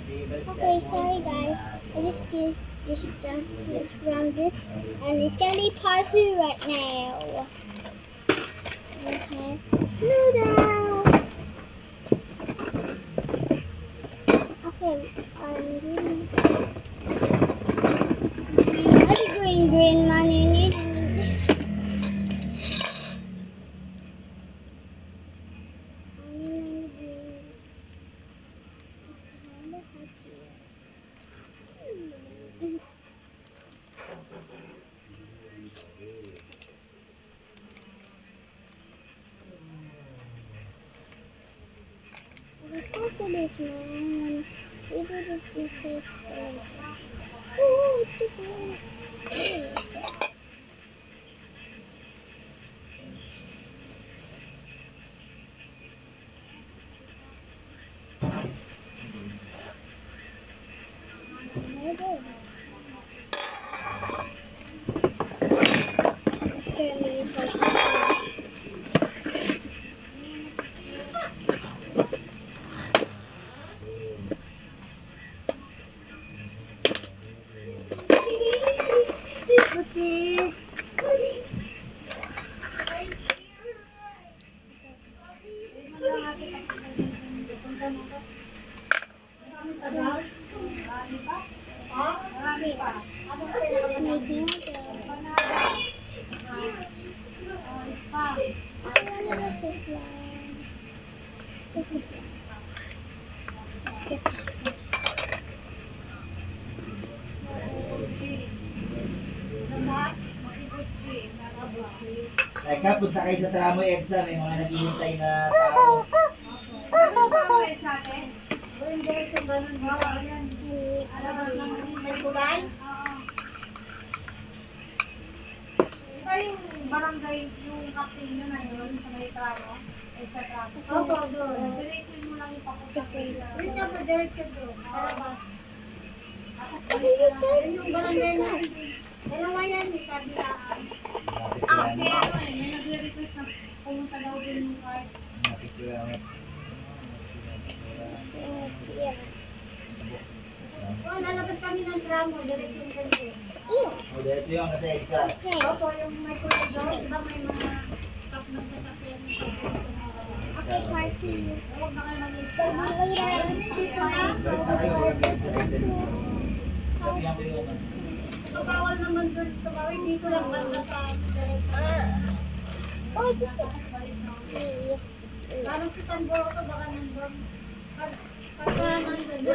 Okay, sorry guys. I just did this jump this from this, and it's gonna be part 2 right now. Okay, noodle. Okay, green. What's green money? We're supposed to be small when we did this. Oh, Teka, punta kayo sa Tramo EDSA. May mga naghihintay na tao. Ito yung barangay, yung captain nyo na yun sa may Tramo, EDSA Tramo. Opo, doon. Diretso mo lang ipapunta sa yun nga po, diretso doon. Para ba? Tapos yung barangay na dalawa yan, may kabilaan. Kasi ano eh, may nagre-request na pumunta daw din yung card. Oh, lalabas kami ng Tramo, diretso yung ganito. O, dito yung nasa EDSA. Opo, yung may kulay daw, iba may mga tap ng sasakyan. Okay, part 2. Huwag na kayo mag-isa. Dito na. Balik na kayo. Sabihan ko yung Bawal naman doon tumawin, dito lang banda sa Oh, just parang si Tanbo ako baka nandun. Pagka nandun.